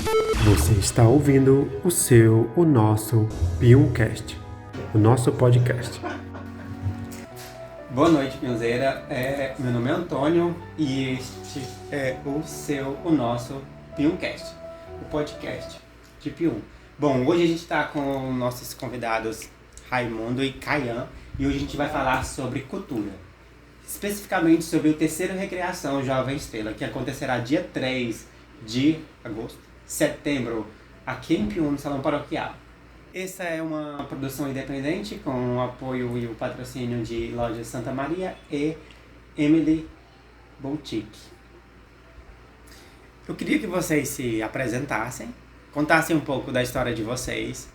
Você está ouvindo o nosso Piumcast, o nosso podcast. Boa noite, Piunzeira. Meu nome é Antônio e este é o nosso Piumcast, o podcast de Pium. Bom, hoje a gente está com nossos convidados Raimundo e Caian e hoje a gente vai falar sobre cultura. Especificamente sobre o terceiro Recreação Jovem Estrela, que acontecerá dia 3 de setembro, aqui em Pium, no Salão Paroquial. Essa é uma produção independente com o apoio e o patrocínio de Lojas Santa Maria e Emily Boutique. Eu queria que vocês se apresentassem, contassem um pouco da história de vocês.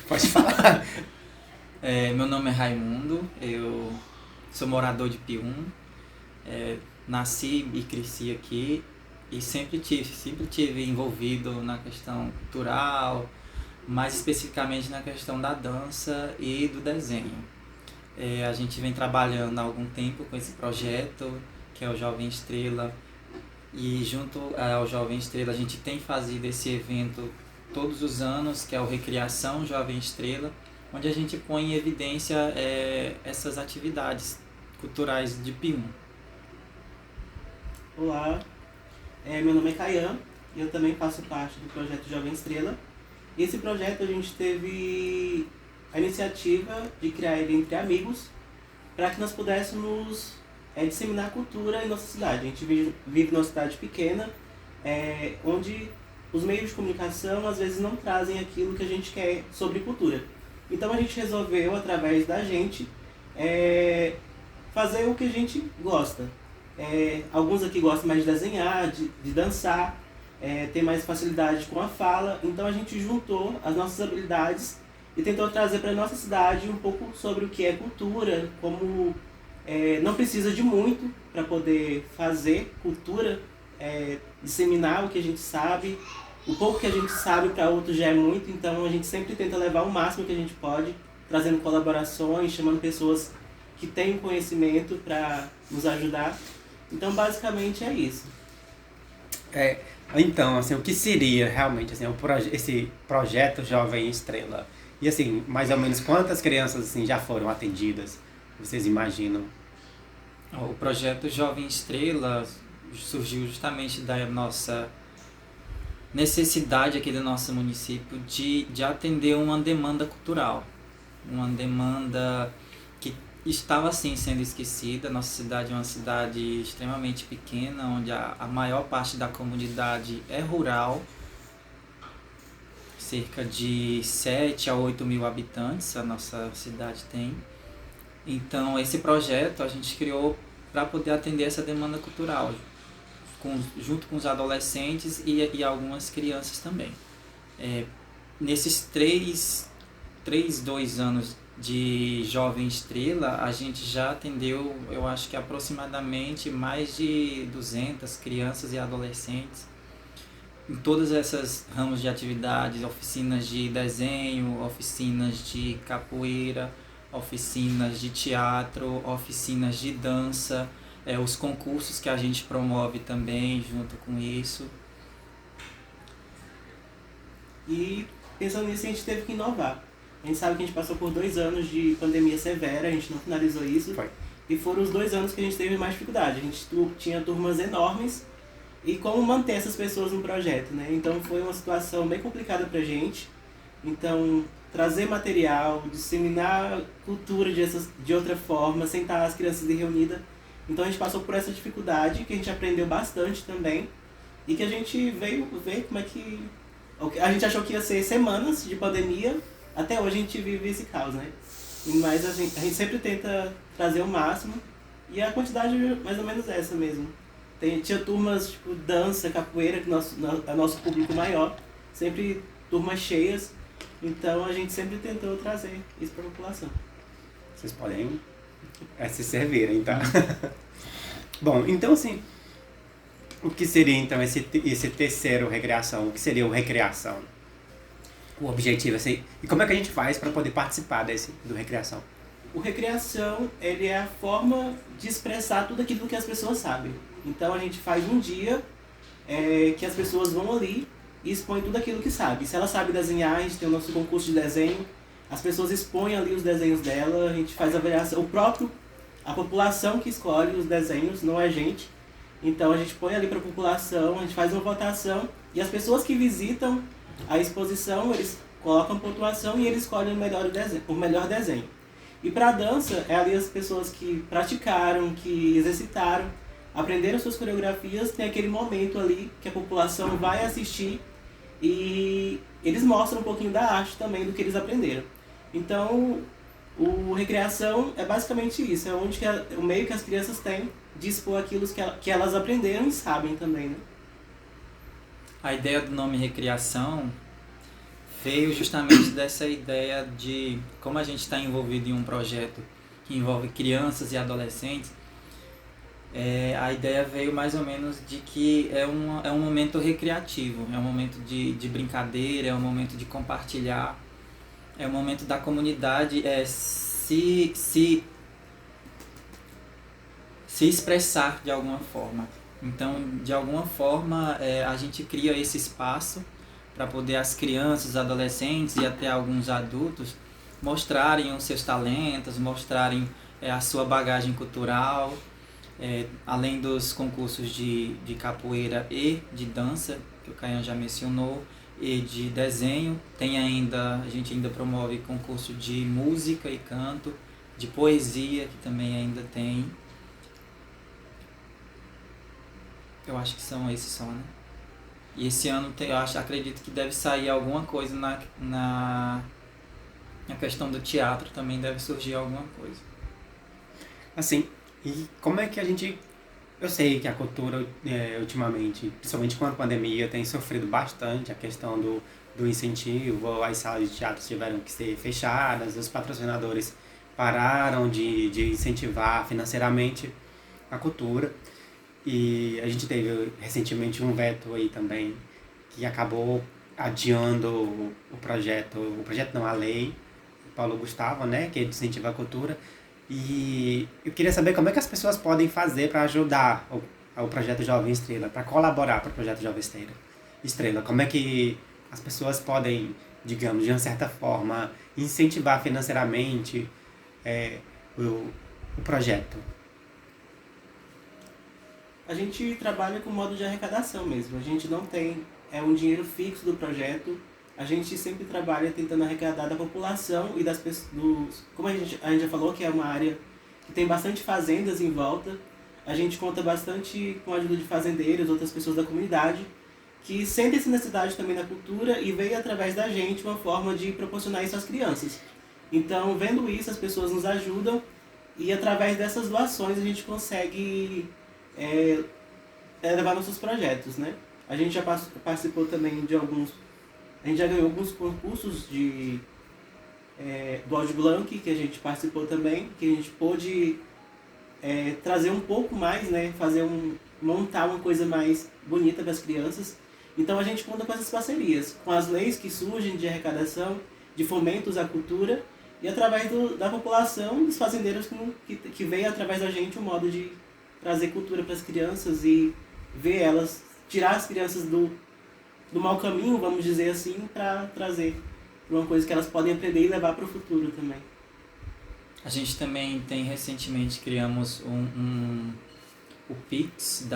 Pode falar. Meu nome é Raimundo, eu sou morador de Pium, nasci e cresci aqui e sempre tive envolvido na questão cultural, mais especificamente na questão da dança e do desenho. A gente vem trabalhando há algum tempo com esse projeto, que é o Jovem Estrela, e junto ao Jovem Estrela a gente tem fazido esse evento todos os anos, que é o Recreação Jovem Estrela, onde a gente põe em evidência essas atividades culturais de Pium. Olá, meu nome é Caian e eu também faço parte do projeto Jovem Estrela. E esse projeto a gente teve a iniciativa de criar ele entre amigos para que nós pudéssemos disseminar a cultura em nossa cidade. A gente vive numa cidade pequena, onde os meios de comunicação às vezes não trazem aquilo que a gente quer sobre cultura. Então a gente resolveu, através da gente, fazer o que a gente gosta. Alguns aqui gostam mais de desenhar, de dançar, ter mais facilidade com a fala. Então a gente juntou as nossas habilidades e tentou trazer para a nossa cidade um pouco sobre o que é cultura, como não precisa de muito para poder fazer cultura, disseminar o que a gente sabe. O pouco que a gente sabe para outros já é muito, então a gente sempre tenta levar o máximo que a gente pode, trazendo colaborações, chamando pessoas que têm conhecimento para nos ajudar. Então, basicamente, é isso. Então, assim, o que seria realmente assim, esse projeto Jovem Estrela? E, assim, mais ou menos quantas crianças assim, já foram atendidas? Vocês imaginam? O projeto Jovem Estrela surgiu justamente da nossa necessidade aqui do nosso município de atender uma demanda cultural, uma demanda que estava assim sendo esquecida. Nossa cidade é uma cidade extremamente pequena, onde a maior parte da comunidade é rural, cerca de 7 a 8 mil habitantes a nossa cidade tem. Então esse projeto a gente criou para poder atender essa demanda cultural, junto com os adolescentes e algumas crianças também. Nesses 2 anos de Jovem Estrela, a gente já atendeu, eu acho que aproximadamente mais de 200 crianças e adolescentes em todas essas ramos de atividades, oficinas de desenho, oficinas de capoeira, oficinas de teatro, oficinas de dança, os concursos que a gente promove também junto com isso. E pensando nisso, a gente teve que inovar. A gente sabe que a gente passou por 2 anos de pandemia severa, a gente não finalizou isso. Foi. E foram os 2 anos que a gente teve mais dificuldade. A gente tinha turmas enormes e como manter essas pessoas no projeto, né? Então foi uma situação bem complicada pra gente. Então, trazer material, disseminar cultura de outra forma, sem estar as crianças reunidas. Então a gente passou por essa dificuldade, que a gente aprendeu bastante também, e que a gente veio ver como é que... A gente achou que ia ser semanas de pandemia, até hoje a gente vive esse caos, né? Mas a gente sempre tenta trazer o máximo, e a quantidade é mais ou menos essa mesmo. Tinha turmas tipo dança, capoeira, que é nosso público maior, sempre turmas cheias, então a gente sempre tentou trazer isso para a população. Vocês podem se servirem, tá? Bom, então assim, o que seria então esse terceiro Recreação? O que seria o Recreação? O objetivo, assim, e como é que a gente faz para poder participar do Recreação? O Recreação, ele é a forma de expressar tudo aquilo que as pessoas sabem. Então a gente faz um dia que as pessoas vão ali e expõem tudo aquilo que sabe. Se ela sabe desenhar, a gente tem o nosso concurso de desenho, as pessoas expõem ali os desenhos dela, a gente faz a avaliação, a população que escolhe os desenhos, não é a gente. Então a gente põe ali para a população, a gente faz uma votação e as pessoas que visitam a exposição, eles colocam pontuação e eles escolhem o melhor desenho. E para a dança, é ali as pessoas que praticaram, que exercitaram, aprenderam suas coreografias, tem aquele momento ali que a população vai assistir e eles mostram um pouquinho da arte também do que eles aprenderam. Então, o recreação é basicamente isso, é onde o meio que as crianças têm de expor aquilo que elas aprenderam e sabem também, né? A ideia do nome Recriação veio justamente dessa ideia de como a gente está envolvido em um projeto que envolve crianças e adolescentes. A ideia veio mais ou menos de que é um momento recreativo, é um momento de brincadeira, é um momento de compartilhar, é um momento da comunidade se expressar de alguma forma. Então, de alguma forma, a gente cria esse espaço para poder as crianças, os adolescentes e até alguns adultos mostrarem os seus talentos, mostrarem a sua bagagem cultural, além dos concursos de capoeira e de dança, que o Caian já mencionou, e de desenho. A gente ainda promove concurso de música e canto, de poesia, que também ainda tem. Eu acho que são esses só, né? E esse ano acredito que deve sair alguma coisa na questão do teatro, também deve surgir alguma coisa. Assim, e como é que a gente... Eu sei que a cultura, ultimamente, principalmente com a pandemia, tem sofrido bastante a questão do incentivo, as salas de teatro tiveram que ser fechadas, os patrocinadores pararam de incentivar financeiramente a cultura. E a gente teve recentemente um veto aí também, que acabou adiando o projeto não, a lei, Paulo Gustavo, né, que incentiva a cultura. E eu queria saber como é que as pessoas podem fazer para ajudar o projeto Jovem Estrela, para colaborar para o projeto Jovem Estrela. Como é que as pessoas podem, digamos, de uma certa forma, incentivar financeiramente o projeto? A gente trabalha com modo de arrecadação mesmo, a gente não tem um dinheiro fixo do projeto, a gente sempre trabalha tentando arrecadar da população e das pessoas. Como a gente já falou que é uma área que tem bastante fazendas em volta, a gente conta bastante com a ajuda de fazendeiros, outras pessoas da comunidade, que sentem essa necessidade também da cultura e veio através da gente uma forma de proporcionar isso às crianças. Então, vendo isso, as pessoas nos ajudam e através dessas doações a gente consegue levar nossos projetos, né? A gente já participou também de alguns... A gente já ganhou alguns concursos do Audi Blanc, que a gente participou também, que a gente pôde trazer um pouco mais, né? Montar uma coisa mais bonita para as crianças. Então a gente conta com essas parcerias, com as leis que surgem de arrecadação, de fomentos à cultura, e através da população, dos fazendeiros que veio através da gente o modo de trazer cultura para as crianças e ver elas, tirar as crianças do mau caminho, vamos dizer assim, para trazer uma coisa que elas podem aprender e levar para o futuro também. A gente também recentemente criamos o Pix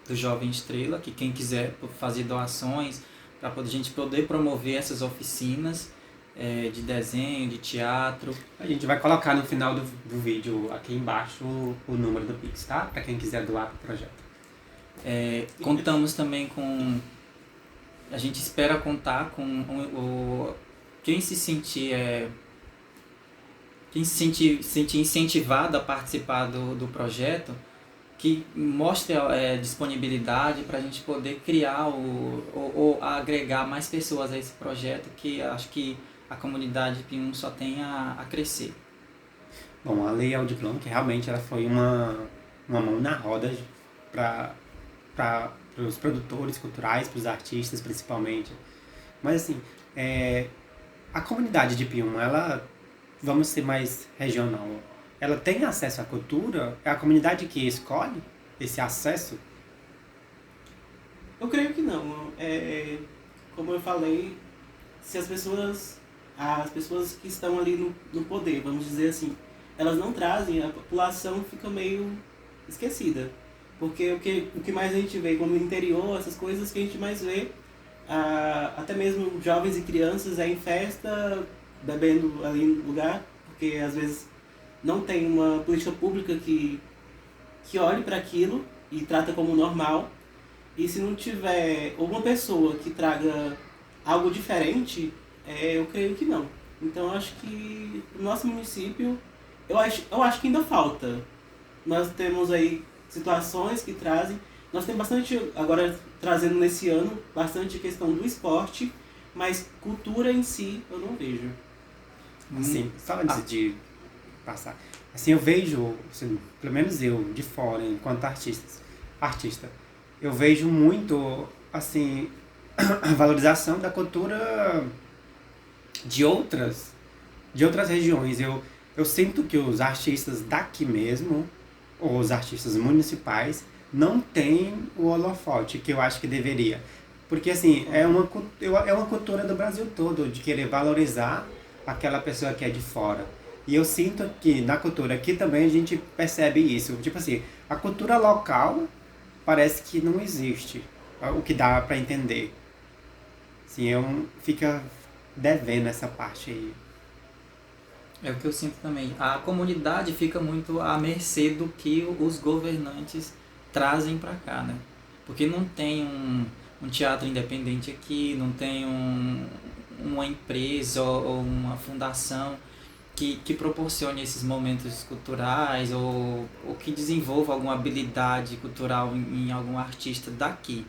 do Jovem Estrela, que quem quiser fazer doações para a gente poder promover essas oficinas de desenho, de teatro. A gente vai colocar no final do vídeo aqui embaixo o número do Pix, tá? Para quem quiser doar para o projeto. Contamos também com... A gente espera contar com quem se sentir incentivado a participar do projeto, que mostre disponibilidade para a gente poder criar ou agregar mais pessoas a esse projeto, que acho que a comunidade P1 só tem a crescer. Bom, a Lei Aldir Blanc realmente ela foi uma mão na roda para os produtores culturais, para os artistas principalmente. Mas assim, a comunidade de P1, ela, vamos ser mais regional, ela tem acesso à cultura? É a comunidade que escolhe? esse acesso? Eu creio que não. Como eu falei, se as pessoas que estão ali no poder, vamos dizer assim, elas não trazem, a população fica meio esquecida. Porque o que mais a gente vê como interior, essas coisas que a gente mais vê, até mesmo jovens e crianças em festa, bebendo ali no lugar, porque às vezes não tem uma política pública que olhe para aquilo e trata como normal. E se não tiver uma pessoa que traga algo diferente, eu creio que não. Então eu acho que no nosso município, eu acho que ainda falta. Nós temos aí situações que trazem. Nós temos bastante, agora trazendo nesse ano, bastante questão do esporte, mas cultura em si eu não vejo. Assim, só antes de passar. Assim, eu vejo, assim, pelo menos eu, de fora, enquanto artista, eu vejo muito, assim, a valorização da cultura de outras regiões. Eu sinto que os artistas daqui mesmo, ou os artistas municipais, não têm o holofote que eu acho que deveria. Porque, assim, é uma cultura do Brasil todo, de querer valorizar aquela pessoa que é de fora. E eu sinto que na cultura aqui também a gente percebe isso. Tipo assim, a cultura local parece que não existe, o que dá pra entender. Assim, fica devendo essa parte aí. É o que eu sinto também. A comunidade fica muito à mercê do que os governantes trazem para cá, né? Porque não tem um teatro independente aqui, não tem uma empresa ou uma fundação que proporcione esses momentos culturais ou que desenvolva alguma habilidade cultural em algum artista daqui.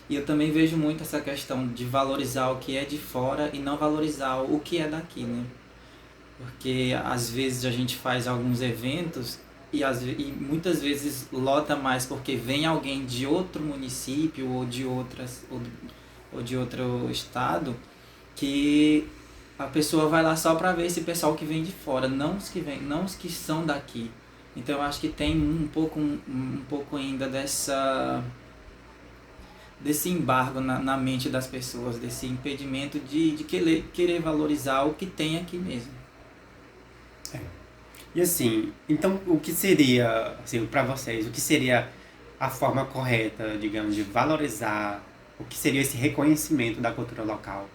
E eu também vejo muito essa questão de valorizar o que é de fora e não valorizar o que é daqui, né? Porque às vezes a gente faz alguns eventos e muitas vezes lota mais porque vem alguém de outro município ou de outro estado, que a pessoa vai lá só para ver esse pessoal que vem de fora, não os que são daqui. Então eu acho que tem um pouco ainda desse embargo na mente das pessoas, desse impedimento de querer valorizar o que tem aqui mesmo. E assim, então o que seria, assim, para vocês, o que seria a forma correta, digamos, de valorizar, o que seria esse reconhecimento da cultura local?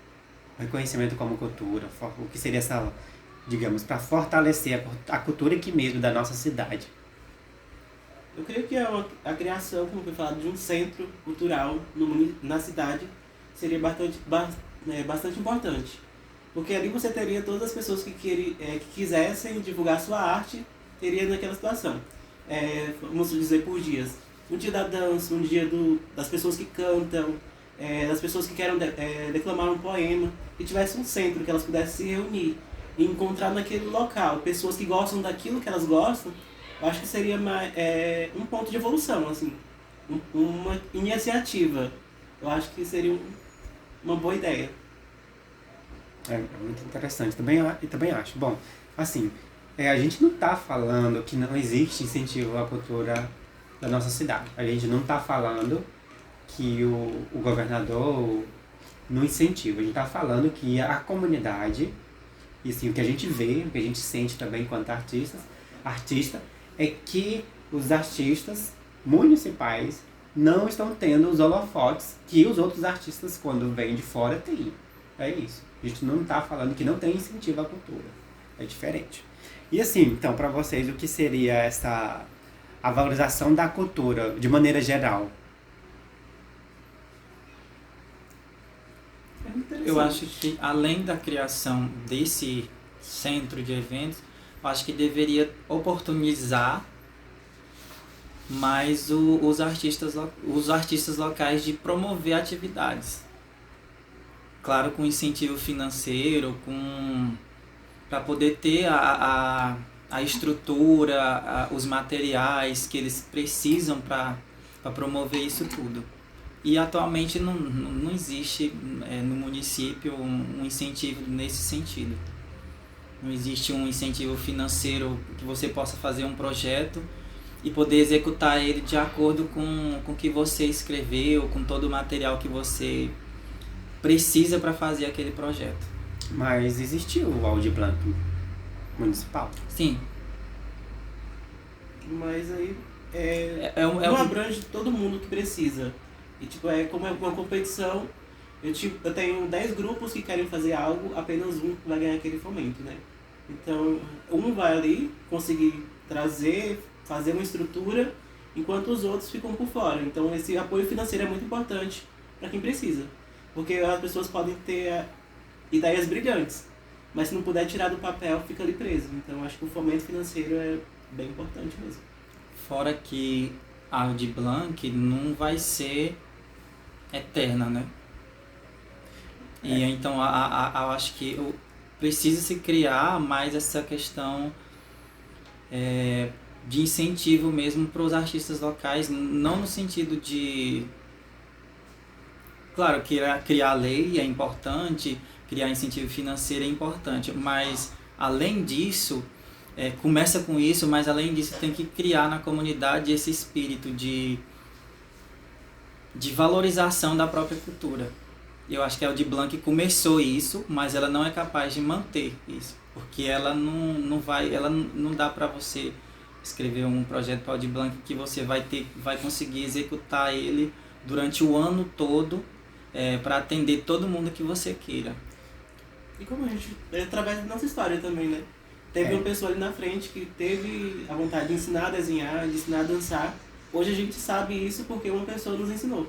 Reconhecimento como cultura, o que seria essa, digamos, para fortalecer a cultura aqui mesmo da nossa cidade? Eu creio que a criação, como foi falado, de um centro cultural na cidade seria bastante importante. Porque ali você teria todas as pessoas que quisessem divulgar sua arte, teria naquela situação. Vamos dizer, por dias. Um dia da dança, um dia das pessoas que cantam, das pessoas que querem declamar um poema, e tivesse um centro que elas pudessem se reunir e encontrar naquele local pessoas que gostam daquilo que elas gostam. Eu acho que seria um ponto de evolução, assim, uma iniciativa. Eu acho que seria uma boa ideia. É muito interessante, também acho. Bom, assim, a gente não está falando que não existe incentivo à cultura da nossa cidade. A gente não está falando que o governador não incentiva. A gente está falando que a comunidade, e assim, o que a gente vê, o que a gente sente também enquanto artista, é que os artistas municipais não estão tendo os holofotes que os outros artistas, quando vêm de fora, têm. É isso. A gente não está falando que não tem incentivo à cultura. É diferente. E assim, então, para vocês, o que seria a valorização da cultura, de maneira geral? Eu acho que, além da criação desse centro de eventos, eu acho que deveria oportunizar mais os artistas locais de promover atividades. Claro, com incentivo financeiro, para poder ter a estrutura, os materiais que eles precisam para promover isso tudo. E atualmente não existe no município um incentivo nesse sentido. Não existe um incentivo financeiro que você possa fazer um projeto e poder executar ele de acordo com o que você escreveu, com todo o material que você precisa para fazer aquele projeto. Mas existiu o Aldir Blanc municipal. Sim. Mas aí um não abrange todo mundo que precisa. E tipo, é como uma competição, eu tenho 10 grupos que querem fazer algo, apenas um vai ganhar aquele fomento, né? Então, um vai ali conseguir fazer uma estrutura, enquanto os outros ficam por fora. Então, esse apoio financeiro é muito importante para quem precisa. Porque as pessoas podem ter ideias brilhantes, mas se não puder tirar do papel, fica ali preso. Então, acho que o fomento financeiro é bem importante mesmo. Fora que a Aldir Blanc não vai ser eterna, né? E então, eu acho que precisa se criar mais essa questão de incentivo mesmo para os artistas locais, não no sentido de... Claro, criar lei é importante, criar incentivo financeiro é importante, mas além disso, começa com isso, mas além disso tem que criar na comunidade esse espírito de valorização da própria cultura. Eu acho que a Aldir Blanc começou isso, mas ela não é capaz de manter isso, porque ela não dá para você escrever um projeto para a Aldir Blanc que você vai conseguir executar ele durante o ano todo, para atender todo mundo que você queira. E como a gente, através da nossa história também, né? Teve uma pessoa ali na frente que teve a vontade de ensinar a desenhar, de ensinar a dançar. Hoje a gente sabe isso porque uma pessoa nos ensinou.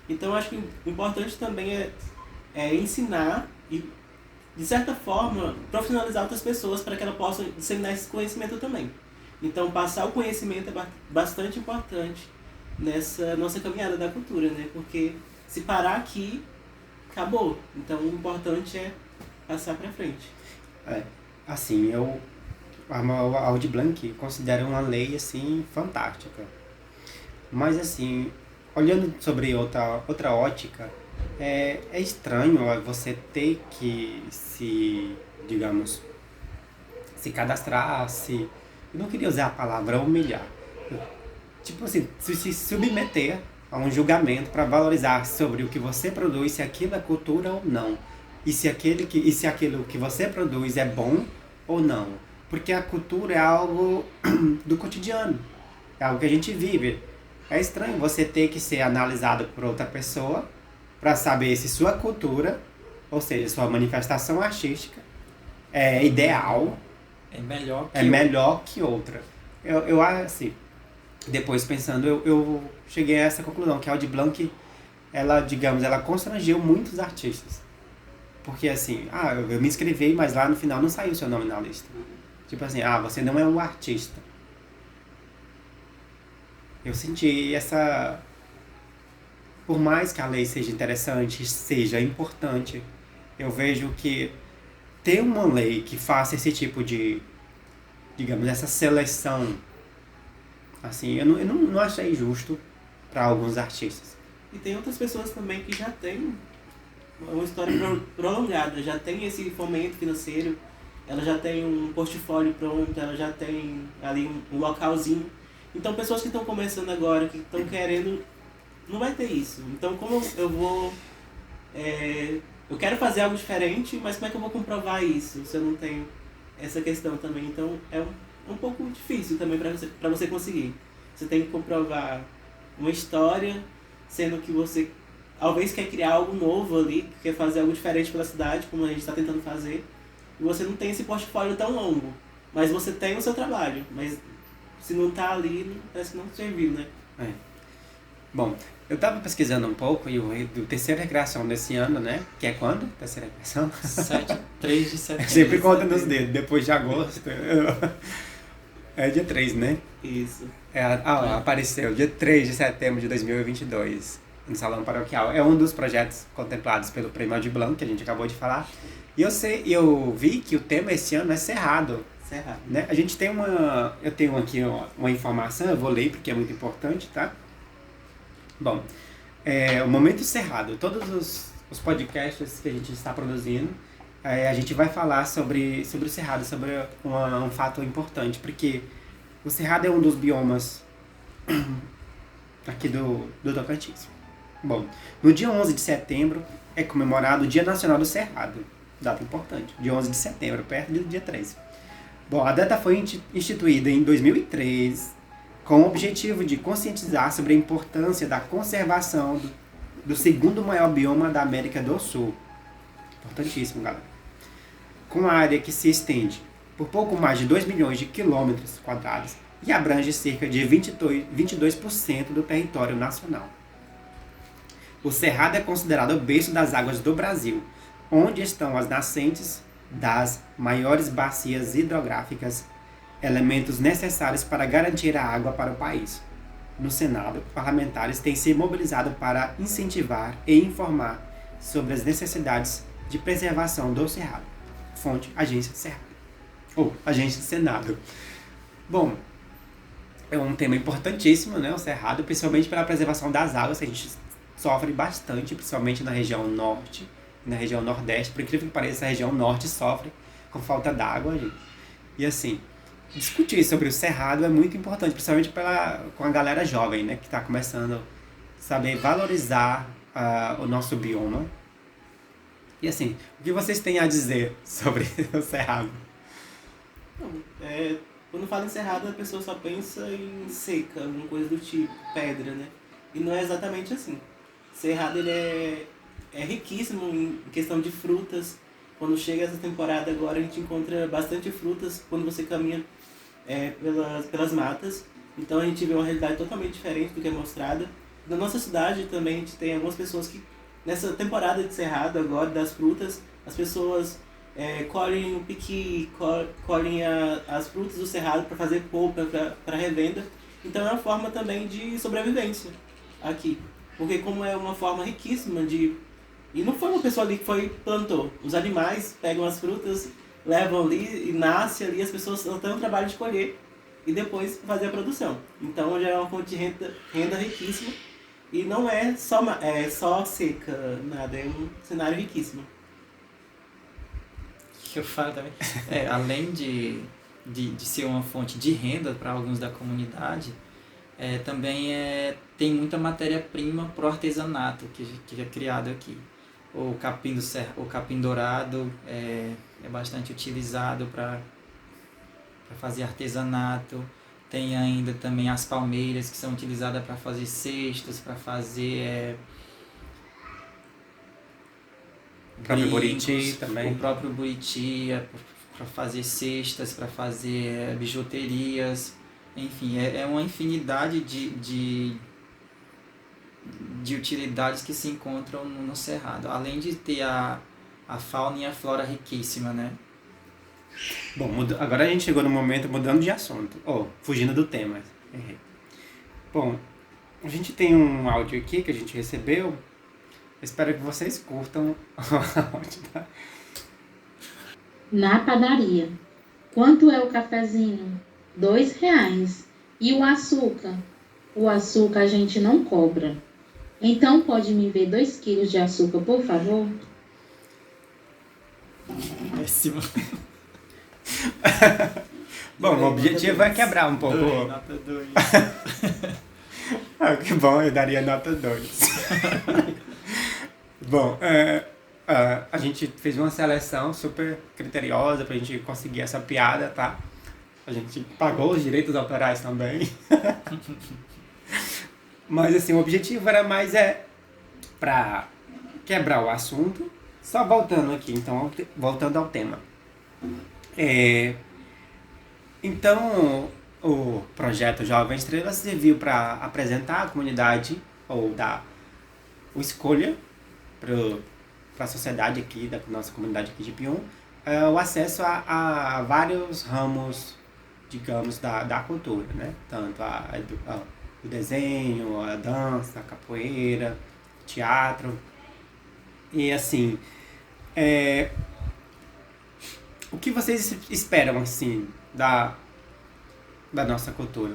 Então acho que o importante também é ensinar e, de certa forma, profissionalizar outras pessoas para que elas possam disseminar esse conhecimento também. Então passar o conhecimento é bastante importante nessa nossa caminhada da cultura, né? Porque se parar aqui, acabou. Então o importante é passar para frente. Assim, a Aldir Blanc considero uma lei, assim, fantástica. Mas, assim, olhando sobre outra ótica, é estranho você ter que se cadastrar, eu não queria usar a palavra humilhar. Tipo assim, se submeter a um julgamento para valorizar sobre o que você produz, se aquilo é cultura ou não. E se aquilo que você produz é bom ou não. Porque a cultura é algo do cotidiano, é algo que a gente vive. É estranho você ter que ser analisado por outra pessoa para saber se sua cultura, ou seja, sua manifestação artística, é ideal, é melhor que outra. Eu assim, depois pensando, eu cheguei a essa conclusão, que a Aldir Blanc, ela constrangeu muitos artistas. Porque assim, eu me inscrevi, mas lá no final não saiu o seu nome na lista. Tipo assim, você não é um artista. Eu senti essa... Por mais que a lei seja interessante, seja importante, eu vejo que ter uma lei que faça esse tipo de, essa seleção, assim, eu não achei justo para alguns artistas. E tem outras pessoas também que já têm uma história prolongada, já tem esse fomento financeiro, ela já tem um portfólio pronto, ela já tem ali um localzinho. Então pessoas que estão começando agora, que estão querendo, não vai ter isso. Então como eu vou... eu quero fazer algo diferente, mas como é que eu vou comprovar isso se eu não tenho essa questão também? Então é um pouco difícil também para você conseguir. Você tem que comprovar uma história, sendo que você talvez quer criar algo novo ali, quer fazer algo diferente pela cidade, como a gente está tentando fazer, e você não tem esse portfólio tão longo, mas você tem o seu trabalho, mas se não está ali, parece que não serviu, né? Bom, eu estava pesquisando um pouco e o terceira recreação desse ano, né? Que é quando? Terceira recreação? 3 de setembro. Eu sempre conto nos dedos, depois de agosto. É dia 3, né? Isso. Apareceu dia 3 de setembro de 2022, no Salão Paroquial. É um dos projetos contemplados pelo Prêmio Aldir Blanc, que a gente acabou de falar. E eu vi que o tema esse ano é Cerrado. Cerrado. Né? A gente tem eu tenho aqui uma informação, eu vou ler porque é muito importante, tá? Bom, o Momento Cerrado, todos os podcasts que a gente está produzindo, a gente vai falar sobre o Cerrado, sobre um fato importante, porque o Cerrado é um dos biomas aqui do Tocantins. Bom, no dia 11 de setembro é comemorado o Dia Nacional do Cerrado. Data importante, dia 11 de setembro, perto do dia 13. Bom, a data foi instituída em 2003 com o objetivo de conscientizar sobre a importância da conservação do segundo maior bioma da América do Sul. Importantíssimo, galera. Com uma área que se estende por pouco mais de 2 milhões de quilômetros quadrados e abrange cerca de 22% do território nacional. O Cerrado é considerado o berço das águas do Brasil, onde estão as nascentes das maiores bacias hidrográficas, elementos necessários para garantir a água para o país. No Senado, parlamentares têm se mobilizado para incentivar e informar sobre as necessidades de preservação do Cerrado. Fonte, Agência Cerrado. Ou Agência do Senado. Bom, é um tema importantíssimo, né, o Cerrado, principalmente pela preservação das águas, que a gente sofre bastante, principalmente na região norte e na região nordeste. Por incrível que pareça, a região norte sofre com falta d'água, gente. E assim, discutir sobre o Cerrado é muito importante, principalmente com a galera jovem, né, que está começando a saber valorizar o nosso bioma. E assim, o que vocês têm a dizer sobre o Cerrado? Quando fala em Cerrado, a pessoa só pensa em seca, alguma coisa do tipo, pedra, né? E não é exatamente assim. Cerrado ele é riquíssimo em questão de frutas. Quando chega essa temporada agora, a gente encontra bastante frutas quando você caminha pelas matas. Então a gente vê uma realidade totalmente diferente do que é mostrada. Na nossa cidade também a gente tem algumas pessoas que, nessa temporada de Cerrado agora, das frutas, as pessoas colhem o piqui, colhem as frutas do Cerrado para fazer polpa, para revenda. Então é uma forma também de sobrevivência aqui. Porque como é uma forma riquíssima de... E não foi uma pessoa ali que foi plantou. Os animais pegam as frutas, levam ali e nasce ali, as pessoas só têm o trabalho de colher e depois fazer a produção. Então já é uma fonte de renda riquíssima e não é só seca, nada, é um cenário riquíssimo. Que eu falo também. Além de ser uma fonte de renda para alguns da comunidade, também tem muita matéria-prima para o artesanato que é criado aqui. O capim dourado é bastante utilizado para fazer artesanato. Tem ainda também as palmeiras, que são utilizadas para fazer cestas, para fazer O próprio brincos, Buriti também. O próprio Buriti para fazer cestas, para fazer bijuterias. Enfim, é uma infinidade de utilidades que se encontram no Cerrado. Além de ter a fauna e a flora riquíssima, né? Bom, agora a gente chegou no momento mudando de assunto. Fugindo do tema. Errei. Bom, a gente tem um áudio aqui que a gente recebeu. Espero que vocês curtam o áudio. Tá? Na padaria. Quanto é o cafezinho? R$2. E o açúcar? O açúcar a gente não cobra. Então pode me ver 2 quilos de açúcar, por favor? Péssimo. Bom, o objetivo é quebrar um pouco. Nota 2. Que bom, eu daria nota 2. Bom, a gente fez uma seleção super criteriosa pra gente conseguir essa piada, tá? A gente pagou os direitos autorais também. Mas assim, o objetivo era mais pra quebrar o assunto. Só voltando aqui, então, voltando ao tema. Então, o projeto Jovem Estrela serviu para apresentar à comunidade, ou dar escolha para a sociedade aqui, da nossa comunidade aqui de Pium, o acesso a vários ramos, digamos, da cultura, né? Tanto o desenho, a dança, a capoeira, teatro. E assim, o que vocês esperam, assim, da nossa cultura?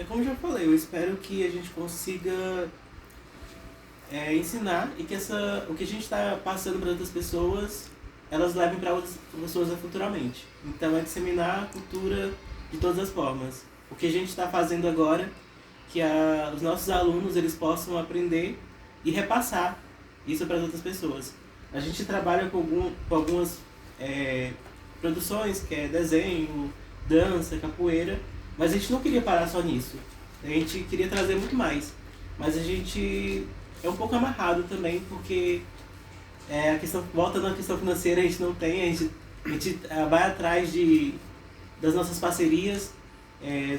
Como eu já falei, eu espero que a gente consiga ensinar e que o que a gente está passando para outras pessoas, elas levem para outras pessoas futuramente. Então é disseminar a cultura de todas as formas. o que a gente está fazendo agora, que os nossos alunos eles possam aprender e repassar isso para as outras pessoas. A gente trabalha com algumas produções, que é desenho, dança, capoeira, mas a gente não queria parar só nisso. A gente queria trazer muito mais. Mas a gente é um pouco amarrado também, porque a questão, voltando à questão financeira, a gente não tem, a gente vai atrás das nossas parcerias,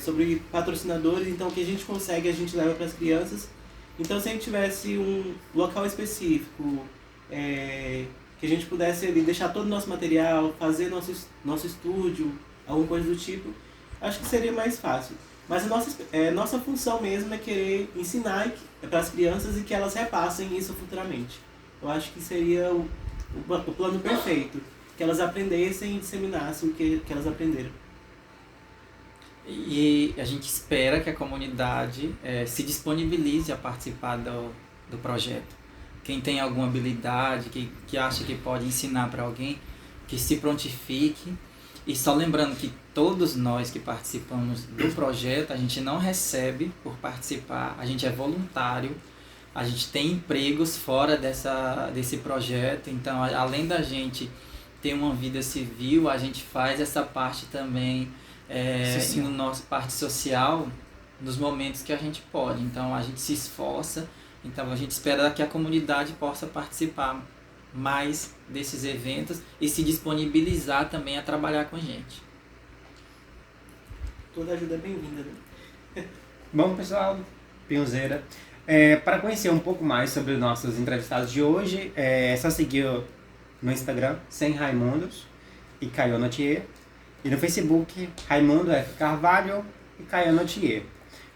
sobre patrocinadores, então o que a gente consegue a gente leva para as crianças. Então se a gente tivesse um local específico, que a gente pudesse ali deixar todo o nosso material, fazer nosso estúdio, alguma coisa do tipo, acho que seria mais fácil. Mas nossa função mesmo é querer ensinar para as crianças e que elas repassem isso futuramente. Eu acho que seria o plano perfeito, que elas aprendessem e disseminassem o que elas aprenderam. E a gente espera que a comunidade se disponibilize a participar do projeto. Quem tem alguma habilidade, que acha que pode ensinar para alguém, que se prontifique. E só lembrando que todos nós que participamos do projeto, a gente não recebe por participar, a gente é voluntário, a gente tem empregos fora desse projeto, então além da gente ter uma vida civil, a gente faz essa parte também no nosso parte social, nos momentos que a gente pode. Então a gente se esforça, então a gente espera que a comunidade possa participar mais desses eventos e se disponibilizar também a trabalhar com a gente. Toda ajuda é bem-vinda, né? Bom, pessoal, Pinhozeira, para conhecer um pouco mais sobre os nossos entrevistados de hoje, é só seguir no Instagram, Sem Raimundos e Caio Notier, e no Facebook, Raimundo F. Carvalho e Caio Notier.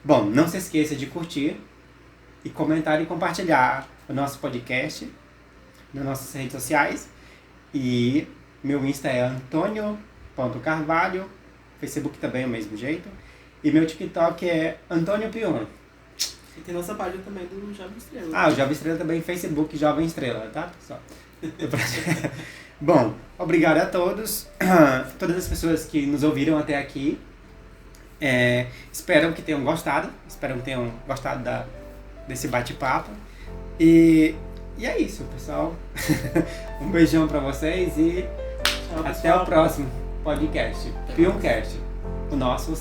Bom, não se esqueça de curtir e comentar e compartilhar o nosso podcast nas nossas redes sociais. E meu Insta é antonio.carvalho, Facebook também é o mesmo jeito. E meu TikTok é Antônio Pion. E tem nossa página também do Jovem Estrela. Ah, o Jovem Estrela também, Facebook Jovem Estrela, tá, pessoal? Bom, obrigado a todas as pessoas que nos ouviram até aqui. Espero que tenham gostado desse bate-papo. E é isso, pessoal. Um beijão pra vocês e Tchau, até pessoal. o próximo podcast. Pioncast. O nosso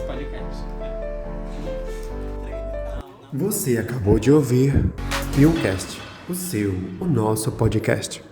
podcast. Você acabou de ouvir Pioncast, o nosso podcast.